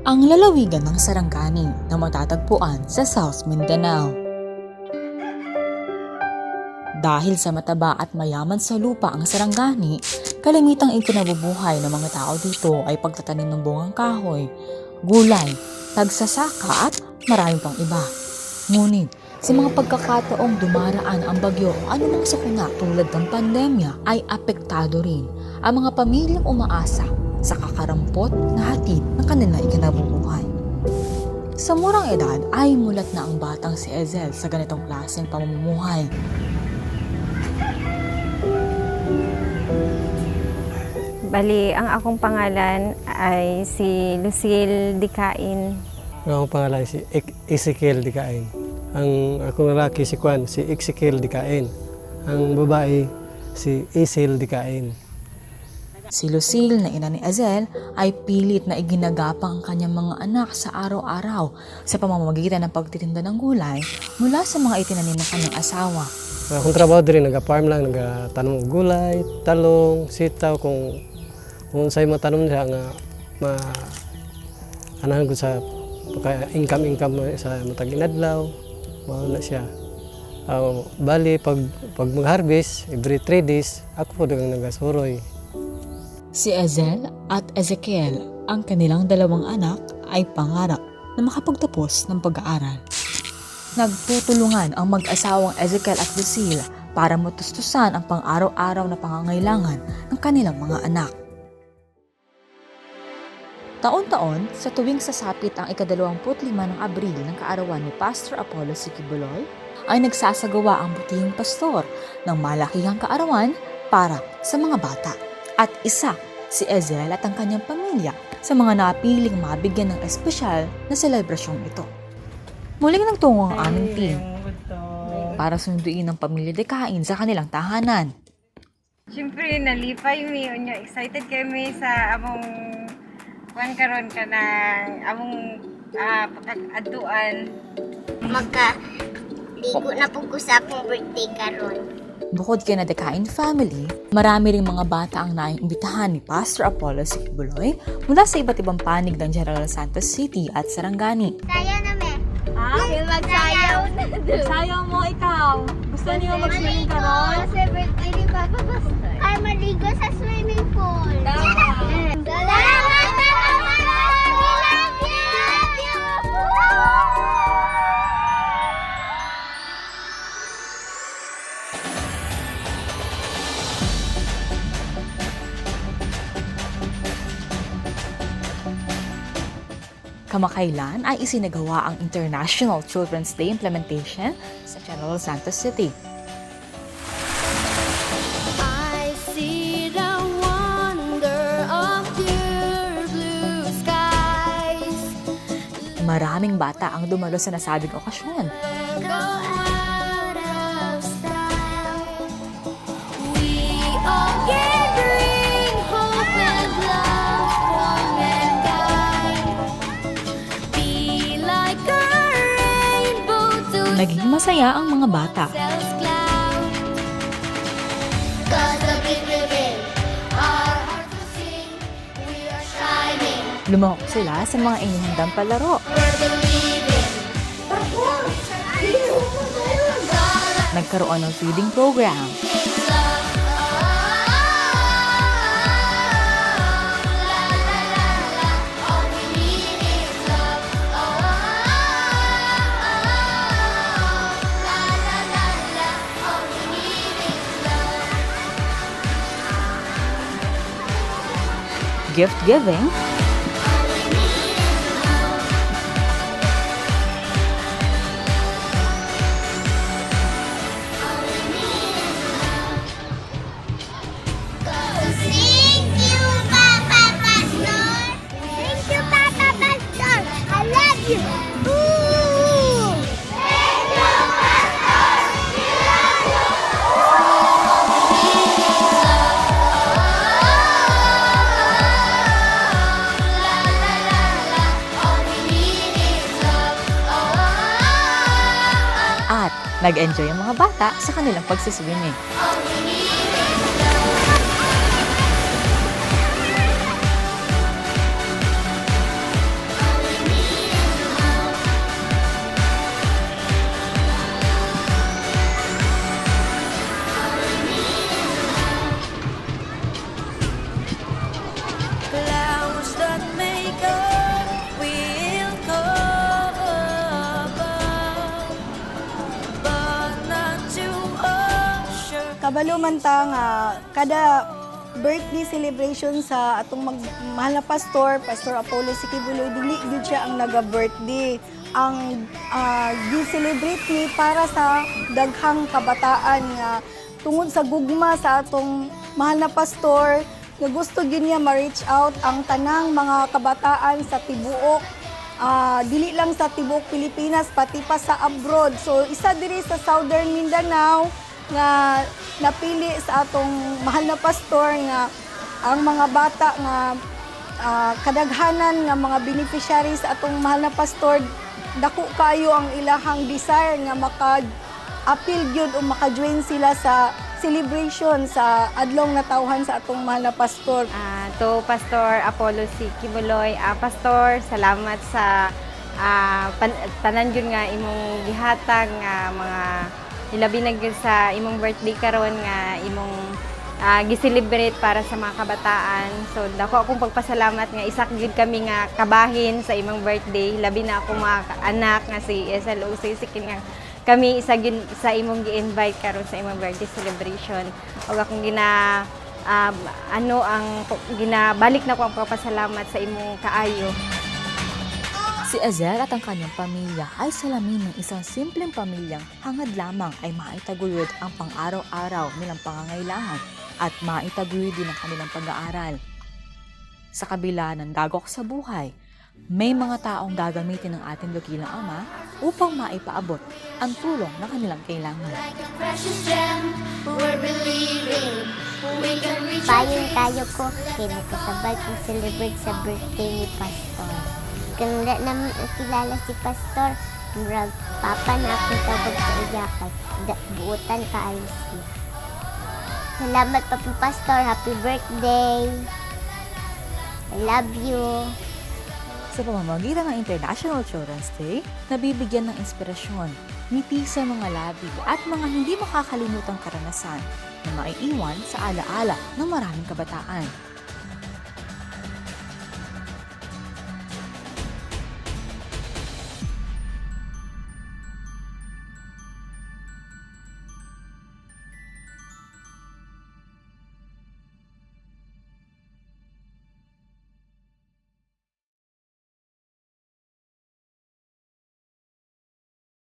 ang lalawigan ng Sarangani na matatagpuan sa South Mindanao. Dahil sa mataba at mayaman sa lupa ang Sarangani, kalimitang ikinabubuhay ng mga tao dito ay pagtatanim ng bungang kahoy, gulay, tagsasaka at maraming pang iba. Ngunit, sa mga pagkakataong dumaraan ang bagyo o anumang sakuna tulad ng pandemya ay apektado rin ang mga pamilyang umaasa sa kakarampot na hatid ng kanilang ikinabubuhay. Sa murang edad ay mulat na ang batang si Ezel sa ganitong klaseng pamumuhay. Bali, ang akong pangalan ay si Lucille Dicain. Ang akong pangalan si Ezekiel Dicain. Ang akong lalaki si Juan, si Ezekiel Dicain. Ang babae, si Isil Dicain. Si Lucille na ina ni Ezel ay pilit na iginagapang ang kanyang mga anak sa araw-araw sa pamamagitan ng pagtitinda ng gulay mula sa mga itinanim ng kanyang asawa. Akong trabaho din, nag-farm lang, nag-tanom ng gulay, talong, sitaw, kung sa'yo matanom nila nga anahan ko sa income sa matag inadlaw, na siya. Bali, pag mag-harvest, every 3 days, ako po doon nagasuroy. Si Ezel at Ezekiel, ang kanilang dalawang anak, ay pangarap na makapagtapos ng pag-aaral. Nagtutulungan ang mag-asawang Ezekiel at Lucille para matustusan ang pang-araw-araw na pangangailangan ng kanilang mga anak. Taon-taon, sa tuwing sasapit ang ika-25 ng Abril ng kaarawan ni Pastor Apollo Sikibuloy, ay nagsasagawa ang butihing pastor ng malakihang kaarawan para sa mga bata. At isa, si Ezel at ang kanyang pamilya sa mga napiling mabigyan ng espesyal na selebrasyong ito. Muling nagtungo ang aming team para sunduin ang pamilya Dicain sa kanilang tahanan. Siyempre, nalipay mi. Excited kami sa among karon ka ng among pagkakaduan. Magka-ligo na po ko sa akong birthday karon. Bukod kay na Dicain family, marami ring mga bata ang naiimbitahan ni Pastor Apollo Sikibuloy mula sa iba't ibang panig ng General Santos City at Sarangani. Sayaw na me. Ha? Magsayaw na doon. Sayaw mo ikaw. Gusto niyo mag-swimming karon? Kasi birthday ni Papa Pastor. Ay, maligo sa swimming pool. Salamat! Salamat! Kamakailan ay isinagawa ang International Children's Day implementation sa General Santos City. I see the wonder of your blue skies. Maraming bata ang dumalo sa nasabing okasyon. Go out of style. We all can bring hope and love for mankind. Be like a rainbow to Naging masaya ang mga bata. self cloud. 'Cause the big reveal, our hearts will sing. We are shining. Lumahok sila sa mga inihandang palaro. We're believing. Nagkaroon ng feeding program. Gift giving. Thank you, Papa Pastor! Thank you, Papa Pastor! I love you! Ooh! Thank you, Pastor! We love you! At nag-enjoy ang mga bata sa kanilang pagsiswimming. Kabalo man ta nga kada birthday celebration sa atong mahal na pastor, Pastor Apollo Sikibuloy, dili gyud siya ang naga-birthday. Ang gi-celebrate ni para sa daghang kabataan nga tungod sa gugma sa atong mahal na pastor nga gusto gyud niya ma-reach out ang tanang mga kabataan sa tibuok, dili lang sa tibuok Pilipinas pati pa sa abroad. So isa diri sa Southern Mindanao nga napili sa atong mahal na pastor nga ang mga bata nga kadaghanan nga mga beneficiaries sa atong mahal na pastor, dako kayo ang ilahang desire nga maka-appeal gyud o maka-join sila sa celebration sa adlong natawhan sa atong mahal na pastor. To Pastor Apollo Sikibuloy, Pastor, salamat sa tanan yun nga imong gihatag nga mga ilabi na gyud sa imong birthday karon nga imong gi-celebrate para sa mga kabataan. So dako akong pagpasalamat nga isak gyud kami nga kabahin sa imong birthday. Labi na akong mga anak nga si SLOC sikin nga kami isa gyud sa imong gi-invite karon sa imong birthday celebration. Ug akong ginabalik na ko ang pagpasalamat sa imong kaayo. Si Azel at ang kanyang pamilya ay salamin ng isang simpleng pamilyang hangad lamang ay maitaguyod ang pang-araw-araw nilang pangangailangan at maitaguyod din ang kanilang pag-aaral. Sa kabila ng dagok sa buhay, may mga taong gagamitin ng ating dakilang Ama upang maipaabot ang tulong na kanilang kailangan. Like a precious gem, we're believing we can reach Payon tayo ko, kinakasabay kong celebrate sa birthday ni Pastor. Kung wala naman kilala si Pastor, murag papa na akong tawag sa iya kay buutan ka alis niya. Salamat pa po Pastor, happy birthday. I love you. Sa pamamagitan ng International Children's Day, nabibigyan ng inspirasyon, ngiti sa mga labi at mga hindi makakalimutang karanasan na maiiwan sa alaala ng maraming kabataan.